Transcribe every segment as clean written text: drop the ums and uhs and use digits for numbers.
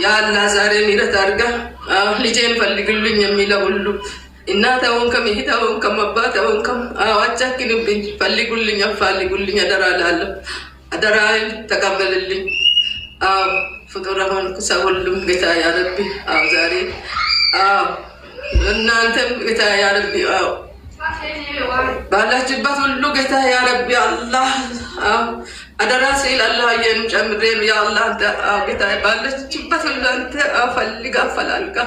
ያ አላህ ዛሬ ምሕረት አድርጋ ልጄን ፈልግልኝ የሚለው ሁሉ እናታውን ከመሄታውን ከመባታውን አዋጫክንብኝ ፈልጉልኝ አፋልጉልኝ አደራ እላለሁ። አደራዬን ተቀበልልኝ። ፍጡራን ከሰውልም ጌታ ያ ረቢ ዛሬ እናንተም ጌታ ያ ረቢ ባላችሁበት ሁሉ ጌታ ያ ረቢ አላህ አደራ ሲል አላህ የን ጨምሬን ያ አላህ ጌታ ባላችሁበት ሁሉ አንተ ፈልግ አፈላልጋ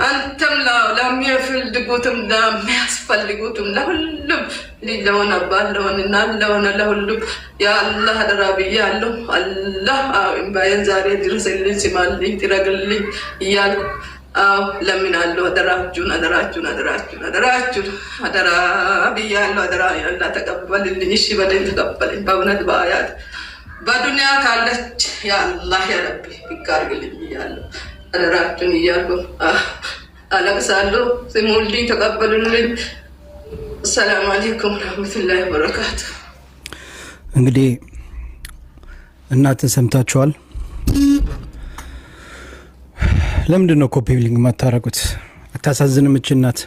አንተም ለሚፈልጉትም ለሚያስፈልጉትም ለሁሉም ሊለውን አባለውንና ለሆነ ለሁሉም ያ አላህ አደራ ብያለሁ። አላህ ባየን ዛሬ ድረስልኝ ሲማልኝ ትረግልኝ እያልኩ ለምናለሁ። አደራችሁን አደራችሁን አደራችሁን አደራችሁን አደራ ብያለሁ። አደራ ያላ ተቀበልልኝ። እሺ በደል ተቀበልኝ። በእውነት በአያት በዱንያ ካለች ያ አላህ ያ ረቢ ይጋርግልኝ እያለሁ አደራችሁን እያልኩ አለቅሳለሁ። ስሙልኝ፣ ተቀበሉልኝ። ሰላም አለይኩም ወራህመቱላሂ ወበረካቱ። እንግዲህ እናትን ሰምታችኋል። ለምንድን ነው ኮፒ ሊንክ የማታረጉት? አታሳዝንም? እች እናት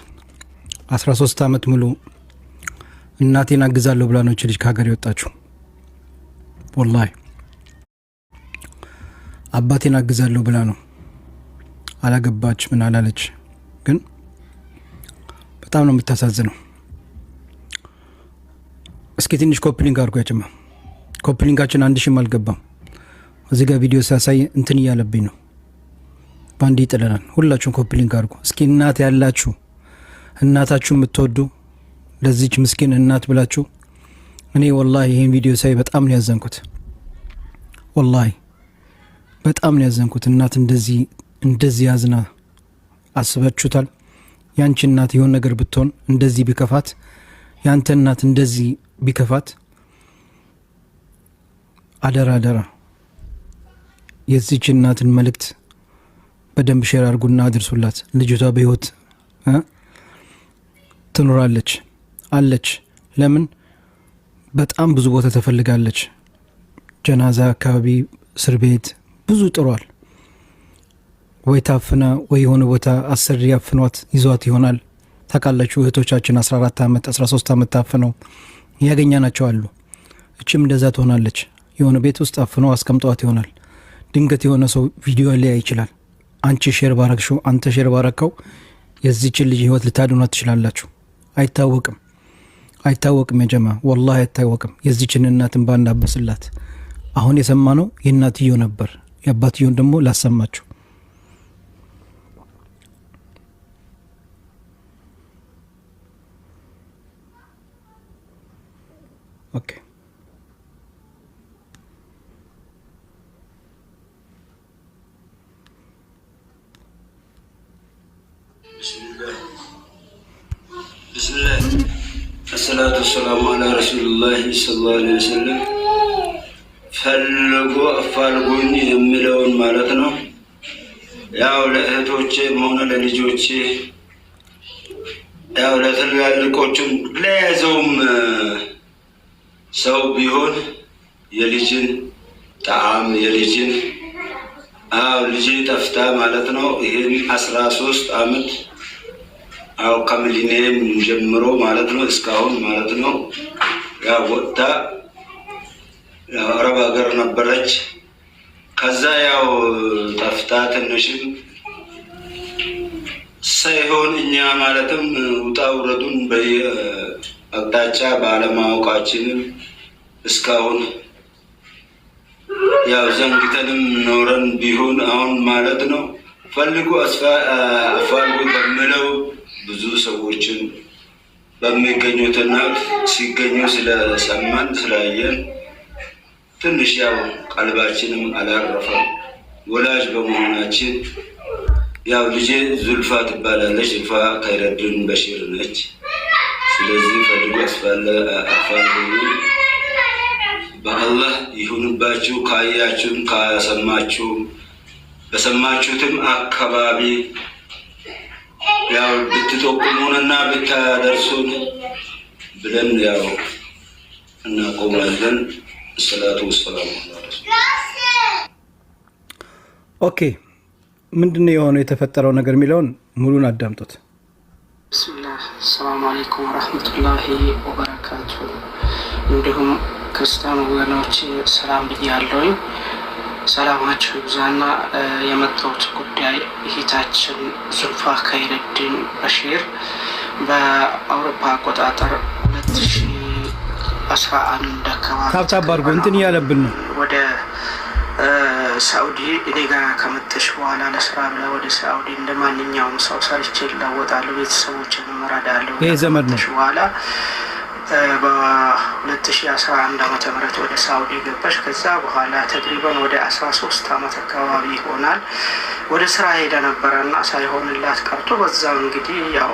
13 ዓመት ሙሉ እናቴን አግዛለሁ ብላ ነው እች ልጅ ከሀገር የወጣችው። ወላሂ አባቴን አግዛለሁ ብላ ነው። አላገባች ምን አላለች። ግን በጣም ነው የምታሳዝነው። እስኪ ትንሽ ኮፒ ሊንክ አድርጎ ያጭማ። ኮፒ ሊንካችን 1000 አልገባም። እዚህ ጋር ቪዲዮ ሳሳይ እንትን እያለብኝ ነው። ባንዲ ይጥለናል። ሁላችሁም ኮፒ ሊንክ አድርጉ። እስኪ እናት ያላችሁ እናታችሁ የምትወዱ ለዚች ምስኪን እናት ብላችሁ እኔ ወላሂ ይሄን ቪዲዮ ሳይ በጣም ነው ያዘንኩት። ወላሂ በጣም ነው ያዘንኩት። እናት እንደዚህ ያዝና አስባችሁታል? ያንቺ እናት የሆነ ነገር ብትሆን እንደዚህ ቢከፋት፣ ያንተ እናት እንደዚህ ቢከፋት፣ አደራ አደራ የዚች እናትን መልእክት በደንብ ሼር አድርጉና አድርሱላት። ልጅቷ በህይወት ትኖራለች አለች። ለምን በጣም ብዙ ቦታ ተፈልጋለች። ጀናዛ አካባቢ፣ እስር ቤት ብዙ ጥሯል። ወይ ታፍና ወይ የሆነ ቦታ አሰሪ ያፍኗት ይዟት ይሆናል። ታውቃላችሁ እህቶቻችን 14 ዓመት 13 ዓመት ታፍነው ያገኛናቸው አሉ። እችም እንደዛ ትሆናለች። የሆነ ቤት ውስጥ አፍነው አስቀምጧት ይሆናል። ድንገት የሆነ ሰው ቪዲዮ ላይ ይችላል። አንቺ ሼር ባረክሽው፣ አንተ ሼር ባረከው የዚህችን ልጅ ህይወት ልታድኗት ትችላላችሁ። አይታወቅም የጀማ ወላሂ አይታወቅም። የዚህችን እናትን ባናበስላት። አሁን የሰማነው የእናትየው ነበር። የአባትየውን ደግሞ ላሰማችሁ። ኦኬ ብስሚላህ አሰላቱ ወሰላሙ አላ ረሱሊላህ ሰለላሁ ዐለይሂ ወሰለም። ፈልጎ አፋልጉኝ የሚለውን ማለት ነው። ያው ለእህቶቼ ሆነ ለልጆቼ ያው ለትላልቆቹም ለያዘውም ሰው ቢሆን የልጅን ጣዕም የልጅን ልጅ ጠፍታ ማለት ነው። ይሄን 13 ዓመት ከሚሊኒየም ጀምሮ ማለት ነው እስካሁን ማለት ነው ያው ወጣ አረብ ሀገር ነበረች። ከዛ ያው ጠፍታ ትንሽም ሳይሆን እኛ ማለትም ውጣ ውረዱን በየአቅጣጫ ባለማወቃችንም እስካሁን ያው ዘንግተንም ኖረን ቢሆን አሁን ማለት ነው ፈልጉ አፋልጉ በሚለው ብዙ ሰዎችን በሚገኙትና ሲገኙ ስለሰማን ስላየን ትንሽ ያው ቀልባችንም አላረፈም። ወላጅ በመሆናችን ያው ልጄ ዙልፋ ትባላለች። ዙልፋ ከይረድን በሽር ነች። ስለዚህ ፈልጉ አፋልጉ በአላህ ይሁንባችሁ። ካያችሁም ካሰማችሁ በሰማችሁትም አካባቢ ያው ብትጠቁሙንና ብታደርሱን ብለን ያው እናቆማለን። ሰላቱ ወሰላሙ ዐለይሂ። ኦኬ ምንድነው የሆነው የተፈጠረው ነገር የሚለውን ሙሉን አዳምጡት። ብስሚላህ ሰላም አለይኩም ወራህመቱላሂ ወበረካቱ። እንዲሁም ክርስቲያን ወገኖች ሰላም ብያለሁኝ። ሰላማችሁ ይብዛና የመጣሁት ጉዳይ እህታችን ዙልፋ ኸይረዲን በሺር በአውሮፓ አቆጣጠር 2011 አካባቢ ታብታብ አድርጎ እንትን እያለብን ነው ወደ ሳኡዲ እኔ ጋር ከመጣሽ በኋላ ለስራ ብላ ወደ ሳኡዲ እንደማንኛውም ሰው ሰርቼ እለወጣለሁ፣ ቤተሰቦችን እረዳለሁ። ይሄ ዘመድ ነው። በኋላ በ2011 ዓመተ ምህረት ወደ ሳኡዲ ገባሽ። ከዛ በኋላ ተቅሪበን ወደ 13 ዓመት አካባቢ ይሆናል ወደ ስራ ሄደ ነበረና ሳይሆንላት ቀርቶ በዛው እንግዲህ ያው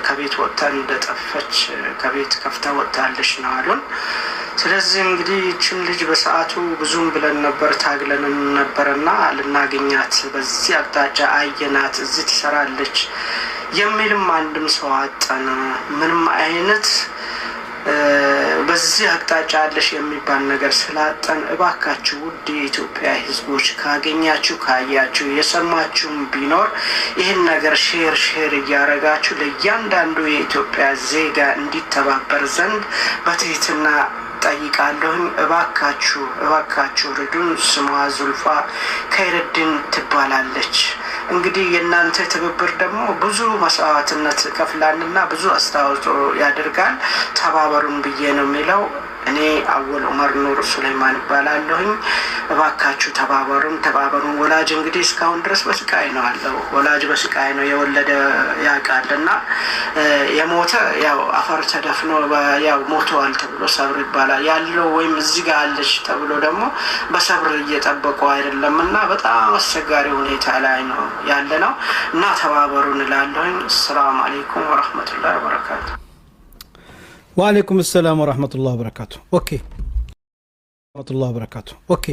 ከቤት ወጥታ እንደጠፈች ከቤት ከፍታ ወጥታለች ነው አሉን። ስለዚህ እንግዲህ እችን ልጅ በሰዓቱ ብዙም ብለን ነበር ታግለን ነበርና ልናገኛት በዚህ አቅጣጫ አየናት፣ እዚህ ትሰራለች የሚልም አንድም ሰው አጣን። ምንም አይነት በዚህ አቅጣጫ አለሽ የሚባል ነገር ስላጣን እባካችሁ ውድ የኢትዮጵያ ሕዝቦች ካገኛችሁ ካያችሁ የሰማችሁም ቢኖር ይህን ነገር ሼር እያደረጋችሁ ለእያንዳንዱ የኢትዮጵያ ዜጋ እንዲተባበር ዘንድ በትህትና ጠይቃለሁኝ። እባካችሁ ርዱን። ስሟ ዙልፋ ኸይረዲን ትባላለች። እንግዲህ የእናንተ ትብብር ደግሞ ብዙ መስዋዕትነት ከፍላልና ብዙ አስተዋጽኦ ያደርጋል። ተባበሩን ብዬ ነው የሚለው። እኔ አወል ዑመር ኑር ሱለይማን እባላለሁኝ። እባካችሁ ተባበሩን። ወላጅ እንግዲህ እስካሁን ድረስ በስቃይ ነው አለው። ወላጅ በስቃይ ነው የወለደ ያውቃልና የሞተ ያው አፈር ተደፍኖ ያው ሞተዋል ተብሎ ሰብር ይባላል ያለው ወይም እዚህ ጋር አለች ተብሎ ደግሞ በሰብር እየጠበቁ አይደለም እና በጣም አስቸጋሪ ሁኔታ ላይ ነው ያለ ነው እና ተባበሩን እላለሁኝ። ሰላም አለይኩም ወራህመቱላሂ ወበረካቱ። ወአለይኩም ሰላም ወራህመቱላሂ ወበረካቱ። ኦኬ ወራህመቱላሂ ወበረካቱ። ኦኬ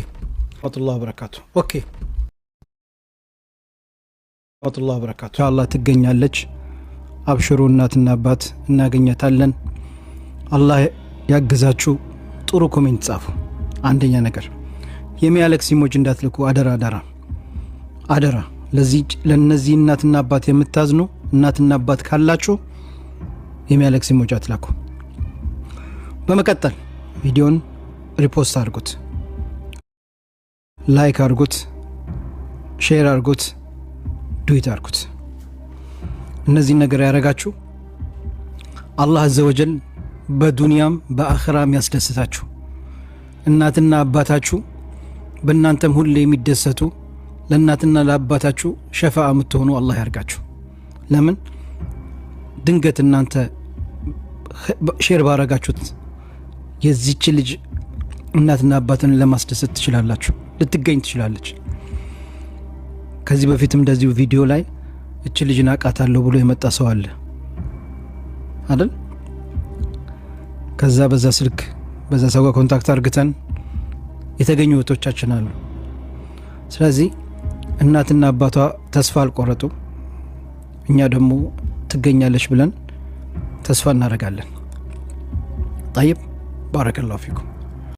ወራህመቱላሂ ወበረካቱ። ኦኬ ወራህመቱላሂ ወበረካቱ። ኢንሻአላህ ትገኛለች። አብሽሩ እናትና አባት እናገኘታለን። አላህ ያግዛችሁ። ጥሩ ኮሜንት ጻፉ። አንደኛ ነገር የሚያለቅስ ኢሞጂ እንዳትልኩ አደራ። ለነዚህ እናትና አባት የምታዝኑ እናትና አባት ካላችሁ የሚያለቅስ ኢሞጂ አትላኩ። በመቀጠል ቪዲዮን ሪፖስት አድርጉት፣ ላይክ አድርጉት፣ ሼር አድርጉት፣ ዱዊት አድርጉት። እነዚህ ነገር ያደረጋችሁ አላህ አዘወጀል በዱንያም በአኺራም ያስደስታችሁ። እናትና አባታችሁ በእናንተም ሁሌ የሚደሰቱ ለእናትና ለአባታችሁ ሸፋዓ የምትሆኑ አላህ ያርጋችሁ። ለምን ድንገት እናንተ ሼር ባረጋችሁት የዚች ልጅ እናትና አባትን ለማስደሰት ትችላላችሁ፣ ልትገኝ ትችላለች። ከዚህ በፊትም እንደዚሁ ቪዲዮ ላይ እች ልጅን አውቃታለሁ ብሎ የመጣ ሰው አለ አይደል? ከዛ በዛ ስልክ በዛ ሰው ጋር ኮንታክት አድርገን የተገኙ እህቶቻችን አሉ። ስለዚህ እናትና አባቷ ተስፋ አልቆረጡ፣ እኛ ደግሞ ትገኛለች ብለን ተስፋ እናደርጋለን። طيب بارك الله فيكم.